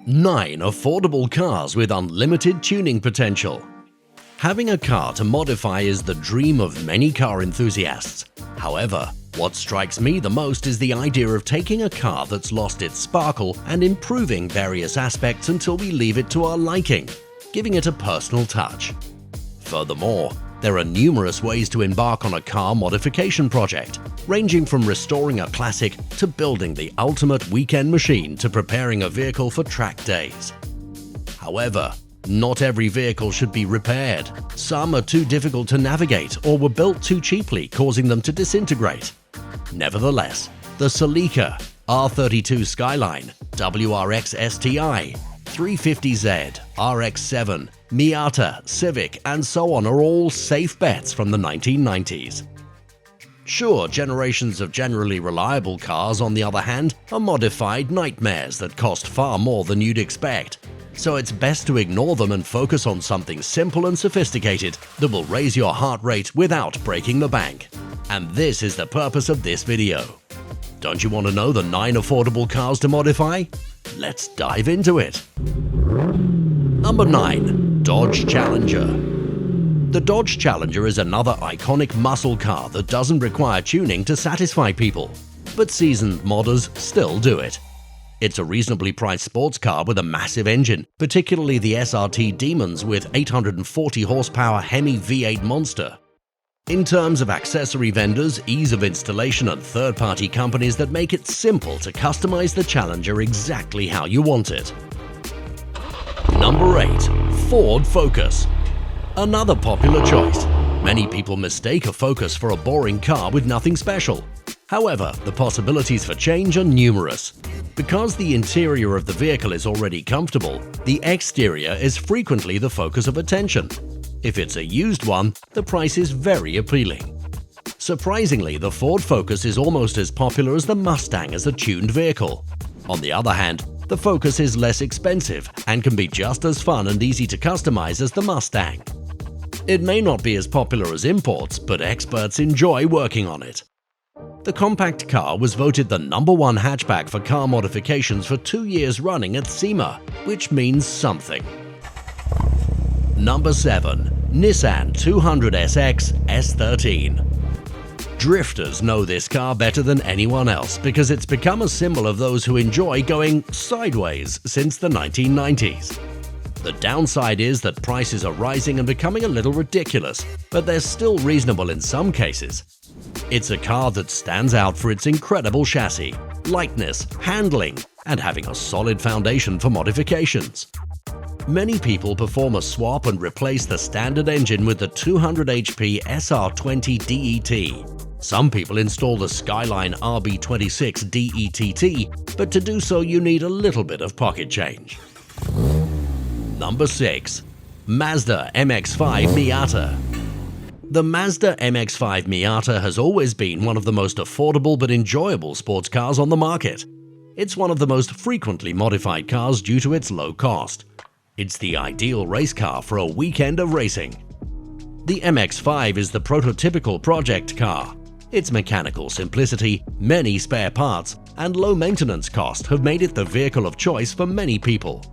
9 affordable cars with unlimited tuning potential. Having a car to modify is the dream of many car enthusiasts. However, what strikes me the most is the idea of taking a car that's lost its sparkle and improving various aspects until we leave it to our liking, giving it a personal touch. Furthermore, there are numerous ways to embark on a car modification project, ranging from restoring a classic to building the ultimate weekend machine to preparing a vehicle for track days. However, not every vehicle should be repaired. Some are too difficult to navigate or were built too cheaply, causing them to disintegrate. Nevertheless, the Celica, R32 Skyline, WRX STI, 350Z, RX-7, Miata, Civic, and so on are all safe bets from the 1990s. Sure, generations of generally reliable cars, on the other hand, are modified nightmares that cost far more than you'd expect. So it's best to ignore them and focus on something simple and sophisticated that will raise your heart rate without breaking the bank. And this is the purpose of this video. Don't you want to know the 9 affordable cars to modify? Let's dive into it. Number 9. Dodge Challenger. The Dodge Challenger is another iconic muscle car that doesn't require tuning to satisfy people, but seasoned modders still do it. It's a reasonably priced sports car with a massive engine, particularly the SRT Demons with 840 horsepower Hemi V8 monster. In terms of accessory vendors, ease of installation, and third-party companies that make it simple to customize the Challenger exactly how you want it. Number 8. Ford Focus. Another popular choice. Many people mistake a Focus for a boring car with nothing special. However, the possibilities for change are numerous. Because the interior of the vehicle is already comfortable, the exterior is frequently the focus of attention. If it's a used one, the price is very appealing. Surprisingly, the Ford Focus is almost as popular as the Mustang as a tuned vehicle. On the other hand, the Focus is less expensive and can be just as fun and easy to customize as the Mustang. It may not be as popular as imports, but experts enjoy working on it. The compact car was voted the #1 hatchback for car modifications for 2 years running at SEMA, which means something. Number 7. Nissan 200SX S13. Drifters know this car better than anyone else because it's become a symbol of those who enjoy going sideways since the 1990s. The downside is that prices are rising and becoming a little ridiculous, but they're still reasonable in some cases. It's a car that stands out for its incredible chassis, lightness, handling, and having a solid foundation for modifications. Many people perform a swap and replace the standard engine with the 200 HP SR20 DET. Some people install the Skyline RB26 DETT, but to do so you need a little bit of pocket change. Number 6. Mazda MX-5 Miata. The Mazda MX-5 Miata has always been one of the most affordable but enjoyable sports cars on the market. It's one of the most frequently modified cars due to its low cost. It's the ideal race car for a weekend of racing. The MX-5 is the prototypical project car. Its mechanical simplicity, many spare parts, and low maintenance cost have made it the vehicle of choice for many people.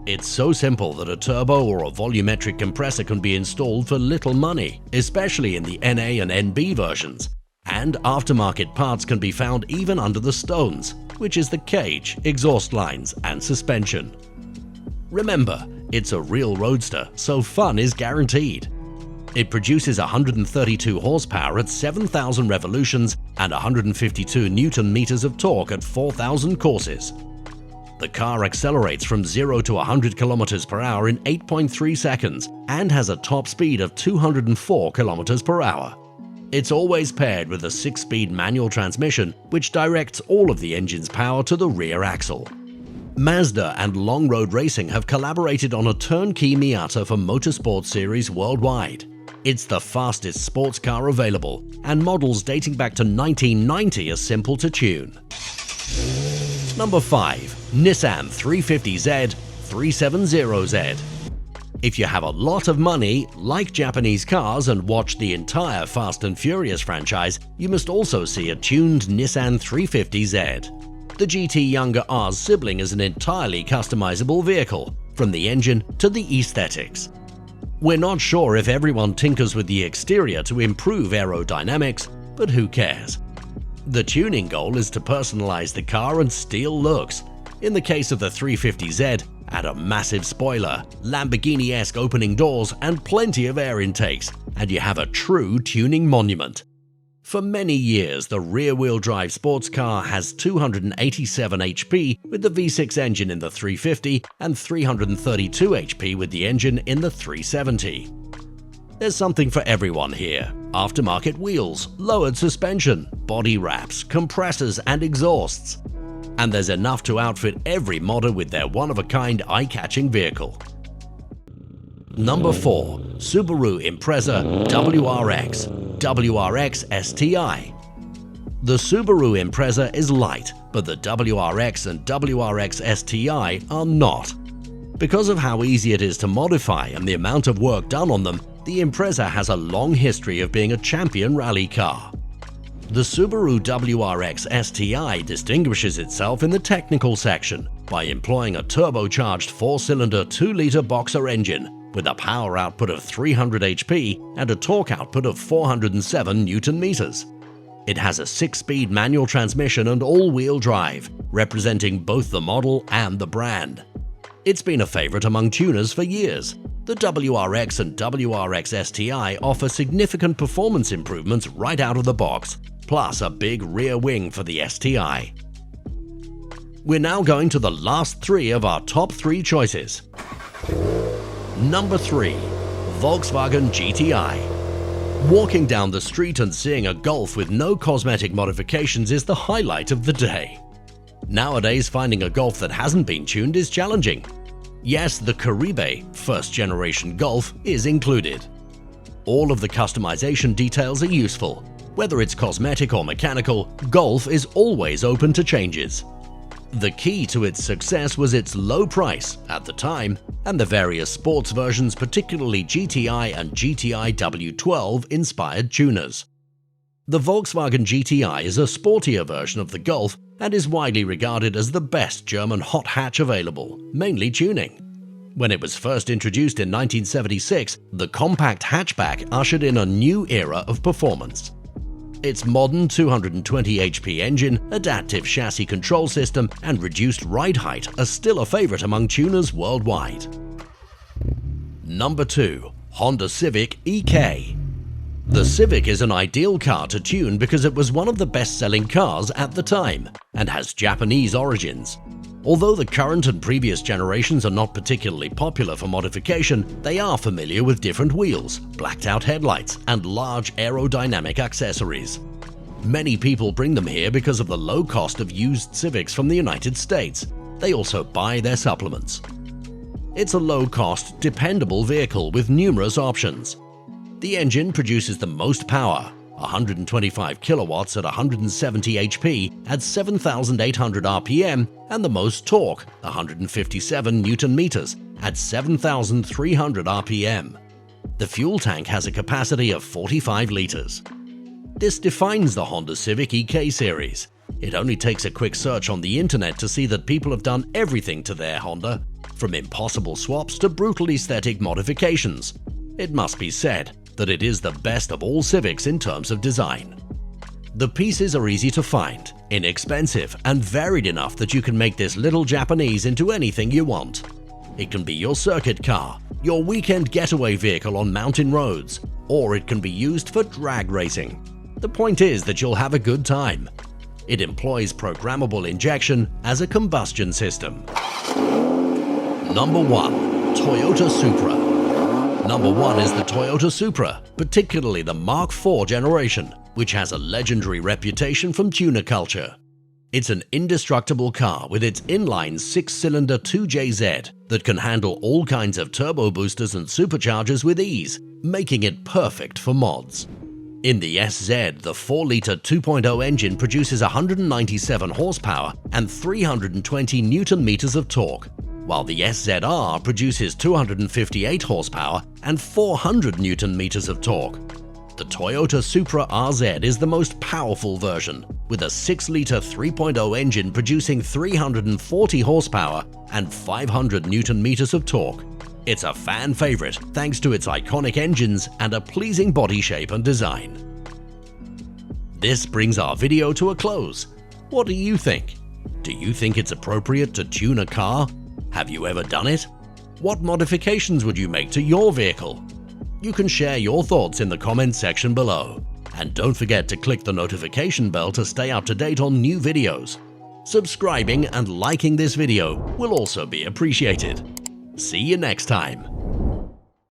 It's so simple that a turbo or a volumetric compressor can be installed for little money, especially in the NA and NB versions, and aftermarket parts can be found even under the stones, which is the cage, exhaust lines, and suspension. Remember, it's a real roadster, so fun is guaranteed. It produces 132 horsepower at 7,000 revolutions and 152 Newton meters of torque at 4,000 courses. The car accelerates from 0 to 100 km per hour in 8.3 seconds and has a top speed of 204 km per hour. It's always paired with a 6-speed manual transmission which directs all of the engine's power to the rear axle. Mazda and Long Road Racing have collaborated on a turnkey Miata for motorsport series worldwide. It's the fastest sports car available, and models dating back to 1990 are simple to tune. Number 5. Nissan 350Z 370Z. If you have a lot of money, like Japanese cars, and watch the entire Fast and Furious franchise, you must also see a tuned Nissan 350Z. The GT Younger R's sibling is an entirely customizable vehicle, from the engine to the aesthetics. We're not sure if everyone tinkers with the exterior to improve aerodynamics, but who cares? The tuning goal is to personalize the car and steal looks. In the case of the 350Z, add a massive spoiler, Lamborghini-esque opening doors and plenty of air intakes, and you have a true tuning monument. For many years, the rear-wheel drive sports car has 287 HP with the V6 engine in the 350 and 332 HP with the engine in the 370. There's something for everyone here. Aftermarket wheels, lowered suspension, body wraps, compressors and exhausts. And there's enough to outfit every modder with their one-of-a-kind eye-catching vehicle. Number 4. Subaru Impreza WRX STI. The Subaru Impreza is light, but the WRX and WRX STI are not. Because of how easy it is to modify and the amount of work done on them, the Impreza has a long history of being a champion rally car. The Subaru WRX STI distinguishes itself in the technical section by employing a turbocharged 4-cylinder 2-liter boxer engine with a power output of 300 HP and a torque output of 407 Newton-meters. It has a 6-speed manual transmission and all-wheel drive, representing both the model and the brand. It's been a favorite among tuners for years. The WRX and WRX STI offer significant performance improvements right out of the box, plus a big rear wing for the STI. We're now going to the last 3 of our top 3 choices. Number 3. Volkswagen GTI. Walking down the street and seeing a Golf with no cosmetic modifications is the highlight of the day. Nowadays, finding a Golf that hasn't been tuned is challenging. Yes, the Caribe first-generation Golf is included. All of the customization details are useful. Whether it's cosmetic or mechanical, Golf is always open to changes. The key to its success was its low price at the time and the various sports versions, particularly GTI and GTI W12 inspired tuners. The Volkswagen GTI is a sportier version of the Golf and is widely regarded as the best German hot hatch available, mainly tuning. When it was first introduced in 1976, the compact hatchback ushered in a new era of performance. Its modern 220 HP engine, adaptive chassis control system, and reduced ride height are still a favorite among tuners worldwide. Number 2. Honda Civic EK. The Civic is an ideal car to tune because it was one of the best-selling cars at the time and has Japanese origins. Although the current and previous generations are not particularly popular for modification, they are familiar with different wheels, blacked-out headlights, and large aerodynamic accessories. Many people bring them here because of the low cost of used Civics from the United States. They also buy their supplements. It's a low-cost, dependable vehicle with numerous options. The engine produces the most power, 125 kilowatts at 170 HP at 7,800 RPM, and the most torque, 157 Newton-meters at 7,300 RPM. The fuel tank has a capacity of 45 liters. This defines the Honda Civic EK series. It only takes a quick search on the internet to see that people have done everything to their Honda, from impossible swaps to brutal aesthetic modifications. It must be said that it is the best of all Civics in terms of design. The pieces are easy to find, inexpensive, and varied enough that you can make this little Japanese into anything you want. It can be your circuit car, your weekend getaway vehicle on mountain roads, or it can be used for drag racing. The point is that you'll have a good time. It employs programmable injection as a combustion system. Number 1. Toyota Supra. Number 1 is the Toyota Supra, particularly the Mark IV generation, which has a legendary reputation from tuner culture. It's an indestructible car with its inline 6-cylinder 2JZ that can handle all kinds of turbo boosters and superchargers with ease, making it perfect for mods. In the SZ, the 4-liter 2.0 engine produces 197 horsepower and 320 Newton-meters of torque, while the SZR produces 258 horsepower and 400 Newton-meters of torque. The Toyota Supra RZ is the most powerful version, with a 6-litre 3.0 engine producing 340 horsepower and 500 Nm of torque. It's a fan favorite thanks to its iconic engines and a pleasing body shape and design. This brings our video to a close. What do you think? Do you think it's appropriate to tune a car? Have you ever done it? What modifications would you make to your vehicle? You can share your thoughts in the comments section below. And don't forget to click the notification bell to stay up to date on new videos. Subscribing and liking this video will also be appreciated. See you next time.